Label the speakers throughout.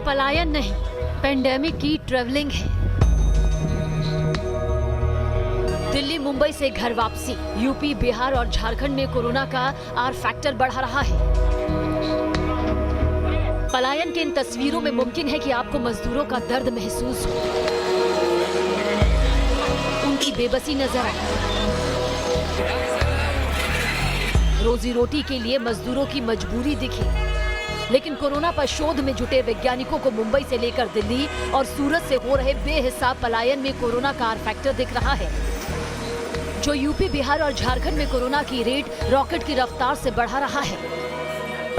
Speaker 1: पलायन नहीं, पेंडेमिक की ट्रेवलिंग है। दिल्ली मुंबई से घर वापसी, यूपी बिहार और झारखंड में कोरोना का आर फैक्टर बढ़ा रहा है। पलायन के इन तस्वीरों में मुमकिन है कि आपको मजदूरों का दर्द महसूस हो, उनकी बेबसी नजर आए। रोजी रोटी के लिए मजदूरों की मजबूरी दिखी, लेकिन कोरोना पर शोध में जुटे वैज्ञानिकों को मुंबई से लेकर दिल्ली और सूरत से हो रहे बेहिसाब पलायन में कोरोना का आर फैक्टर दिख रहा है, जो यूपी बिहार और झारखंड में कोरोना की रेट रॉकेट की रफ्तार से बढ़ा रहा है।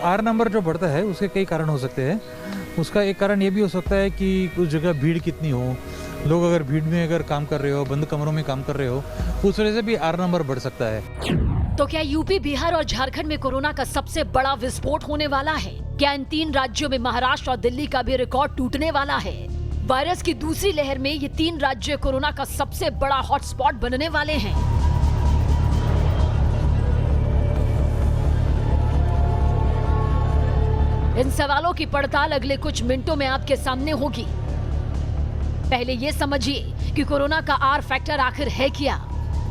Speaker 2: आर नंबर जो बढ़ता है उसके कई कारण हो सकते हैं। उसका एक कारण ये भी हो सकता है कि कुछ जगह भीड़ कितनी हो, लोग अगर भीड़ में अगर काम कर रहे हो, बंद कमरों में काम कर रहे हो, उस वजह से भी आर नंबर बढ़ सकता है।
Speaker 1: तो क्या यूपी बिहार और झारखंड में कोरोना का सबसे बड़ा विस्फोट होने वाला है? क्या इन 3 राज्यों में महाराष्ट्र और दिल्ली का भी रिकॉर्ड टूटने वाला है? वायरस की दूसरी लहर में ये 3 राज्य कोरोना का सबसे बड़ा हॉटस्पॉट बनने वाले हैं। इन सवालों की पड़ताल अगले कुछ मिनटों में आपके सामने होगी। पहले ये समझिए कि कोरोना का आर फैक्टर आखिर है क्या,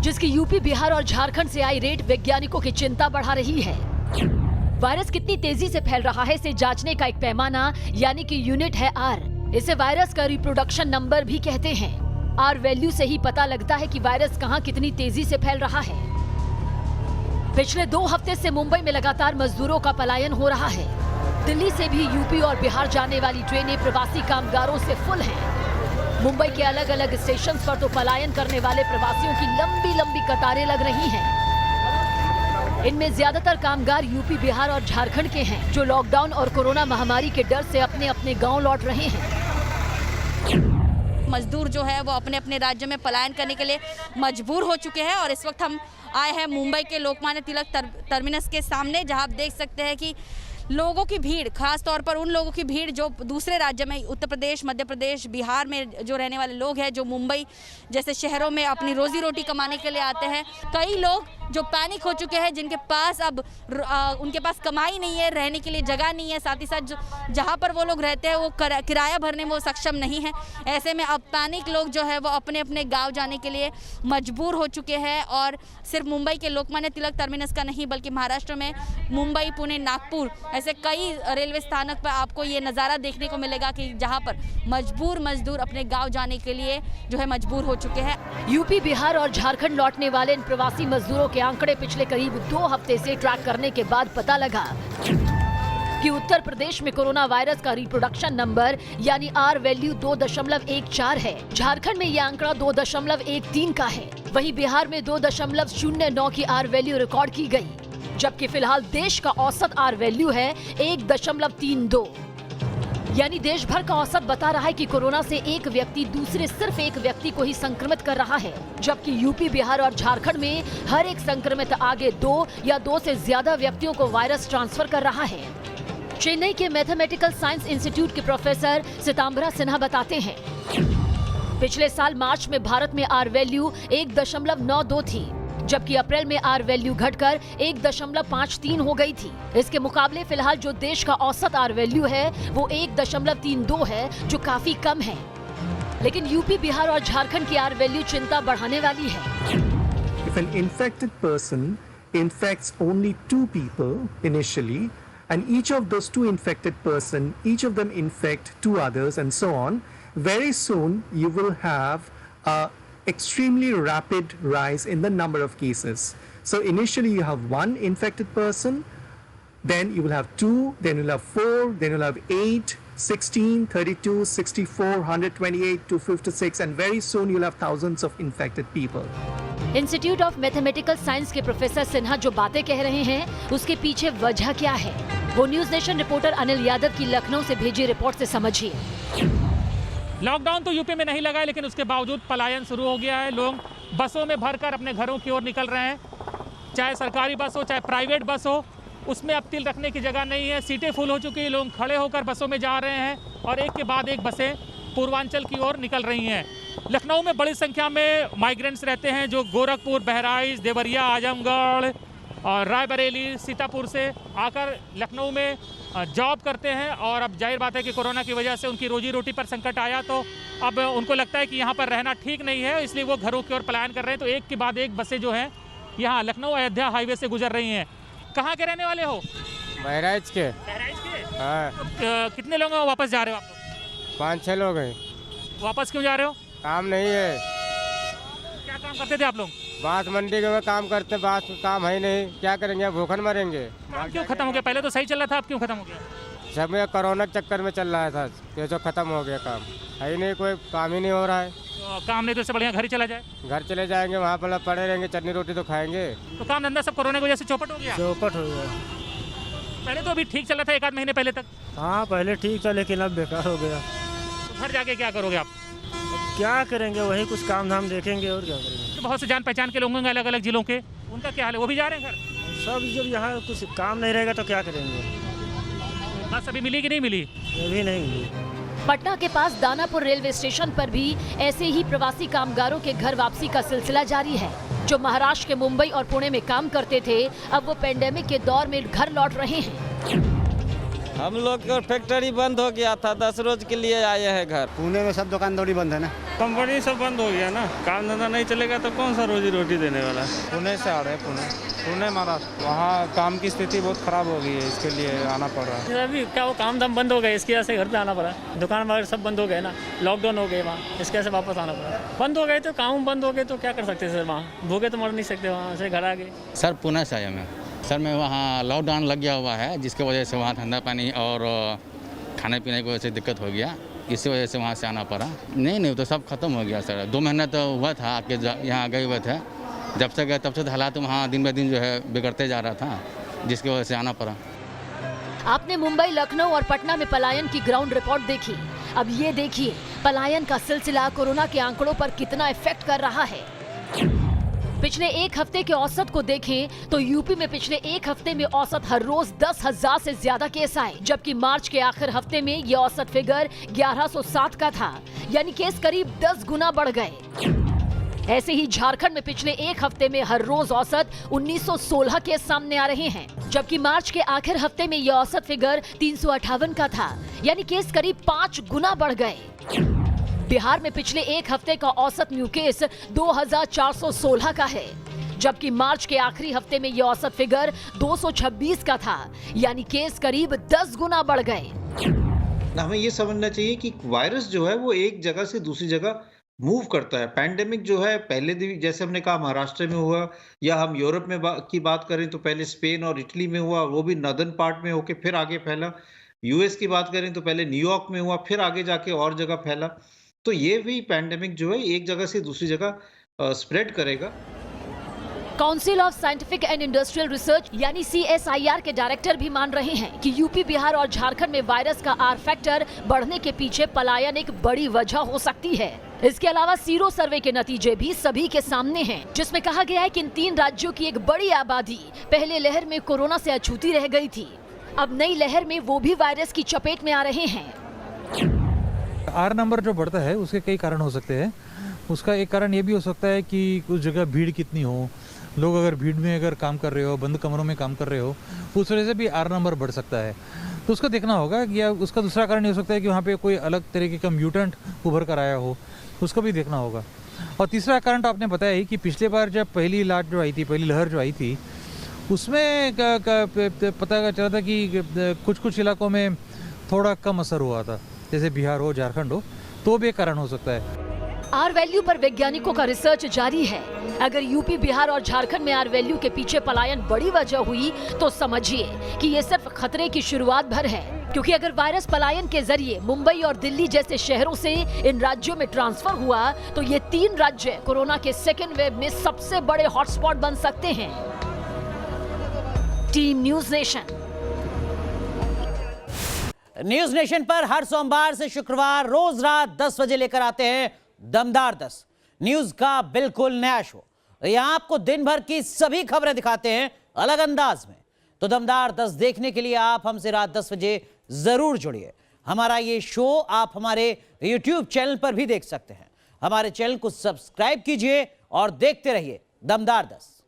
Speaker 1: जिसकी यूपी बिहार और झारखंड से आई रेट वैज्ञानिकों की चिंता बढ़ा रही है। वायरस कितनी तेजी से फैल रहा है इसे जांचने का एक पैमाना यानी कि यूनिट है आर। इसे वायरस का रिप्रोडक्शन नंबर भी कहते हैं। आर वैल्यू से ही पता लगता है कि वायरस कहां कितनी तेजी से फैल रहा है। पिछले 2 हफ्ते से मुंबई में लगातार मजदूरों का पलायन हो रहा है। दिल्ली से भी यूपी और बिहार जाने वाली ट्रेनें प्रवासी कामगारों से फुल हैं। मुंबई के अलग अलग स्टेशन पर तो पलायन करने वाले प्रवासियों की लंबी लंबी कतारें लग रही हैं। इनमें ज्यादातर कामगार यूपी बिहार और झारखंड के हैं, जो लॉकडाउन और कोरोना महामारी के डर से अपने अपने गांव लौट रहे हैं।
Speaker 3: मजदूर जो है वो अपने अपने राज्य में पलायन करने के लिए मजबूर हो चुके हैं और इस वक्त हम आए हैं मुंबई के लोकमान्य तिलक टर्मिनस के सामने, जहां आप देख सकते हैं कि लोगों की भीड़, खास तौर पर उन लोगों की भीड़ जो दूसरे राज्य में, उत्तर प्रदेश, मध्य प्रदेश, बिहार में जो रहने वाले लोग हैं, जो मुंबई जैसे शहरों में अपनी रोजी रोटी कमाने के लिए आते हैं। कई लोग जो पैनिक हो चुके हैं, जिनके पास अब उनके पास कमाई नहीं है, रहने के लिए जगह नहीं है, साथ ही साथ जहाँ पर वो लोग रहते हैं वो किराया भरने में वो सक्षम नहीं है। ऐसे में अब पैनिक लोग जो है वो अपने अपने गाँव जाने के लिए मजबूर हो चुके हैं। और सिर्फ मुंबई के लोकमान्य तिलक टर्मिनस का नहीं, बल्कि महाराष्ट्र में मुंबई, पुणे, नागपुर ऐसे कई रेलवे स्थानक पर आपको ये नज़ारा देखने को मिलेगा कि जहाँ पर मजदूर अपने गांव जाने के लिए जो है मजबूर हो चुके हैं।
Speaker 1: यूपी बिहार और झारखंड लौटने वाले इन प्रवासी मजदूरों के आंकड़े पिछले करीब 2 हफ्ते से ट्रैक करने के बाद पता लगा कि उत्तर प्रदेश में कोरोना वायरस का रिप्रोडक्शन नंबर यानी आर वैल्यू 2.14 है। झारखंड में यह आंकड़ा 2.13 का है। वहीं बिहार में 2.09 की आर वैल्यू रिकॉर्ड की गई, जबकि फिलहाल देश का औसत आर वैल्यू है 1.32। यानी देश भर का औसत बता रहा है कि कोरोना से एक व्यक्ति दूसरे सिर्फ एक व्यक्ति को ही संक्रमित कर रहा है, जबकि यूपी बिहार और झारखंड में हर एक संक्रमित आगे 2 या 2 से ज्यादा व्यक्तियों को वायरस ट्रांसफर कर रहा है। चेन्नई के मैथमेटिकल साइंस इंस्टीट्यूट के प्रोफेसर सितांबरा सिन्हा बताते हैं, पिछले साल मार्च में भारत में आर वैल्यू 1.92 थी, जबकि अप्रैल में आर वैल्यू घटकर 1.53 हो गई थी। इसके मुकाबले फिलहाल जो देश का औसत आर वैल्यू है वो 1.32 है, जो काफी कम है। लेकिन यूपी बिहार और झारखंड की आर वैल्यू चिंता बढ़ाने वाली है।
Speaker 4: If an infected person infects only 2 people initially, and each of those 2 infected person, each of them infect 2 others and so on, very soon you will have a extremely rapid rise in the number of cases. So initially you have 1 infected person, then you will have 2, then you'll have 4, then you'll have 8, 16, 32, 64, 128, 256, and very soon you'll have thousands of infected people.
Speaker 1: Institute of mathematical science के professor Sinha जो बातें कह रहे हैं उसके पीछे वजह क्या है, वो news nation reporter Anil Yadav की लखनऊ से भेजी रिपोर्ट से समझिए।
Speaker 5: लॉकडाउन तो यूपी में नहीं लगा है, लेकिन उसके बावजूद पलायन शुरू हो गया है। लोग बसों में भरकर अपने घरों की ओर निकल रहे हैं, चाहे सरकारी बस हो चाहे प्राइवेट बस हो, उसमें अब तिल रखने की जगह नहीं है। सीटें फुल हो चुकी है, लोग खड़े होकर बसों में जा रहे हैं और एक के बाद एक बसें पूर्वांचल की ओर निकल रही हैं। लखनऊ में बड़ी संख्या में माइग्रेंट्स रहते हैं जो गोरखपुर, बहराइच, देवरिया, आजमगढ़, और रायबरेली, सीतापुर से आकर लखनऊ में जॉब करते हैं और अब जाहिर बात है कि कोरोना की वजह से उनकी रोजी रोटी पर संकट आया, तो अब उनको लगता है कि यहाँ पर रहना ठीक नहीं है, इसलिए वो घरों की ओर पलायन कर रहे हैं। तो एक के बाद एक बसें जो हैं यहाँ लखनऊ अयोध्या हाईवे से गुजर रही हैं। कहाँ के रहने वाले हो?
Speaker 6: बहराइच के।
Speaker 5: बहराइच के?
Speaker 6: हाँ।
Speaker 5: कितने लोग वापस जा रहे हो आप लोग?
Speaker 6: 5-6 लोग हैं।
Speaker 5: वापस क्यों जा रहे हो?
Speaker 6: काम नहीं है।
Speaker 5: क्या काम करते थे आप लोग?
Speaker 6: बांस मंडी में काम करते, बांस काम है नहीं, क्या करेंगे, भूखन मरेंगे।
Speaker 5: काम क्यों खत्म हो गया? पहले तो सही चल रहा था, अब क्यों खत्म हो गया?
Speaker 6: सब में कोरोना के चक्कर में चल रहा था, ये जो खत्म हो गया काम, है ही नहीं, कोई काम ही नहीं हो रहा है।
Speaker 5: तो काम नहीं तो इससे बढ़िया घर ही चला जाए।
Speaker 6: घर चले जाएंगे, वहाँ पर पड़े रहेंगे, चटनी रोटी तो खाएंगे।
Speaker 5: तो काम धंधा सब कोरोना की वजह से चौपट हो गया?
Speaker 6: चौपट हो गया।
Speaker 5: पहले तो अभी ठीक चल रहा था, 1 आध महीने पहले तक।
Speaker 7: हाँ पहले ठीक था, लेकिन अब बेकार हो गया।
Speaker 5: तो घर जाके क्या करोगे आप?
Speaker 7: क्या करेंगे, वही कुछ काम धाम देखेंगे और क्या करेंगे।
Speaker 5: तो बहुत से जान पहचान के लोग होंगे अलग अलग जिलों के, उनका क्या हाल है? वो भी जा रहे हैं घर?
Speaker 7: सब जब यहाँ कुछ काम नहीं रहेगा तो क्या करेंगे।
Speaker 5: बस अभी मिली कि नहीं मिली?
Speaker 7: ये भी नहीं मिली।
Speaker 1: पटना के पास दानापुर रेलवे स्टेशन पर भी ऐसे ही प्रवासी कामगारों के घर वापसी का सिलसिला जारी है। जो महाराष्ट्र के मुंबई और पुणे में काम करते थे, अब वो पेंडेमिक के दौर में घर लौट रहे हैं।
Speaker 8: हम लोग का फैक्ट्री बंद हो गया था, 10 रोज के लिए आए हैं घर।
Speaker 9: पुणे में सब दुकानदारी बंद है ना,
Speaker 7: कंपनी सब बंद हो गया ना, काम धंधा नहीं चलेगा तो कौन सा रोजी रोटी देने वाला है।
Speaker 2: पुणे से आ रहे हैं, पुणे महाराष्ट्र। वहाँ काम की स्थिति बहुत खराब हो गई है, इसके लिए आना पड़ रहा है।
Speaker 7: अभी क्या वो काम धाम बंद हो गए, इसकी वजह से घर पे आना पड़ा। दुकान वगैरह सब बंद हो गए ना, लॉकडाउन हो गए वहाँ, इसकी वजह से वापस आना पड़ा। बंद हो गए तो काम बंद हो गए तो क्या कर सकते सर, वहाँ भूखे तो मर नहीं सकते, वहाँ से घर आ गए।
Speaker 10: सर पुणे से आया मैं सर, मैं वहाँ लॉकडाउन लग गया हुआ है, जिसकी वजह से वहाँ धंधा पानी और खाने पीने की वजह से दिक्कत हो गया, इसी वजह से वहाँ से आना पड़ा। नहीं तो सब खत्म हो गया सर। 2 महीना तो हुआ था आके यहाँ गए हुए थे, जब से गए तब से हालात वहाँ दिन ब दिन जो है बिगड़ते जा रहा था, जिसकी वजह से आना पड़ा।
Speaker 1: आपने मुंबई, लखनऊ और पटना में पलायन की ग्राउंड रिपोर्ट देखी। अब ये देखिए पलायन का सिलसिला कोरोना के आंकड़ों पर कितना इफेक्ट कर रहा है। पिछले 1 हफ्ते के औसत को देखें तो यूपी में पिछले 1 हफ्ते में औसत हर रोज 10,000 से ज्यादा केस आए, जबकि मार्च के आखिर हफ्ते में ये औसत फिगर 1107 का था, यानी केस करीब 10 गुना बढ़ गए। ऐसे ही झारखंड में पिछले 1 हफ्ते में हर रोज औसत 1916 केस सामने आ रहे हैं, जबकि मार्च के आखिर हफ्ते में यह औसत फिगर 358 का था, यानी केस करीब 5 गुना बढ़ गए। बिहार में पिछले 1 हफ्ते का औसत न्यू केस 2416 का है, जबकि मार्च के आखिरी हफ्ते में यह औसत फिगर 226 का था, यानी केस करीब 10 गुना बढ़ गए।
Speaker 11: हमें ये समझना चाहिए कि वायरस जो है वो एक जगह से दूसरी जगह मूव करता है। पैंडेमिक जो है पहले दिन जैसे हमने कहा महाराष्ट्र में हुआ, या हम यूरोप में की बात करें तो पहले स्पेन और इटली में हुआ, वो भी नॉर्दर्न पार्ट में होके फिर आगे फैला। यूएस की बात करें तो पहले न्यूयॉर्क में हुआ, फिर आगे जाके और जगह फैला। तो ये भी पैंडेमिक जो है एक जगह से दूसरी जगह स्प्रेड करेगा।
Speaker 1: Council of scientific and industrial research यानी CSIR के डायरेक्टर भी मान रहे हैं कि यूपी, बिहार और झारखंड में वायरस का R फैक्टर बढ़ने के पीछे पलायन एक बड़ी वजह हो सकती है। इसके अलावा सीरो सर्वे के नतीजे भी सभी के सामने हैं, जिसमें कहा गया है कि इन 3 राज्यों की एक बड़ी आबादी पहले लहर में कोरोना से अछूती रह गई थी, अब नई लहर में वो भी वायरस की चपेट में आ रहे हैं।
Speaker 2: R नंबर जो बढ़ता है उसके कई कारण हो सकते हैं। उसका एक कारण ये भी हो सकता है कि कुछ जगह भीड़ कितनी हो, लोग अगर भीड़ में अगर काम कर रहे हो, बंद कमरों में काम कर रहे हो, उस वजह से भी R नंबर बढ़ सकता है। तो उसको देखना होगा। या उसका दूसरा कारण ये हो सकता है कि वहाँ पे कोई अलग तरीके का म्यूटेंट उभर कर आया हो, उसको भी देखना होगा। और तीसरा कारण तो आपने बताया ही कि पिछले बार जब पहली लहर जो आई थी उसमें पता चला था कि कुछ इलाकों में थोड़ा कम असर हुआ था, जैसे बिहार हो, झारखंड हो, तो भी एक कारण हो सकता है।
Speaker 1: R वैल्यू पर वैज्ञानिकों का रिसर्च जारी है। अगर यूपी, बिहार और झारखंड में R वैल्यू के पीछे पलायन बड़ी वजह हुई तो समझिए कि ये सिर्फ खतरे की शुरुआत भर है, क्योंकि अगर वायरस पलायन के जरिए मुंबई और दिल्ली जैसे शहरों से इन राज्यों में ट्रांसफर हुआ तो ये 3 राज्य कोरोना के सेकेंड वेव में सबसे बड़े हॉटस्पॉट बन सकते हैं। Team news nation.
Speaker 12: News nation पर हर सोमवार से शुक्रवार रोज रात 10 बजे लेकर आते हैं दमदार 10 न्यूज का बिल्कुल नया शो। यहां आपको दिन भर की सभी खबरें दिखाते हैं अलग अंदाज में। तो दमदार 10 देखने के लिए आप हमसे रात 10 बजे जरूर जुड़िए। हमारा ये शो आप हमारे YouTube चैनल पर भी देख सकते हैं। हमारे चैनल को सब्सक्राइब कीजिए और देखते रहिए दमदार 10।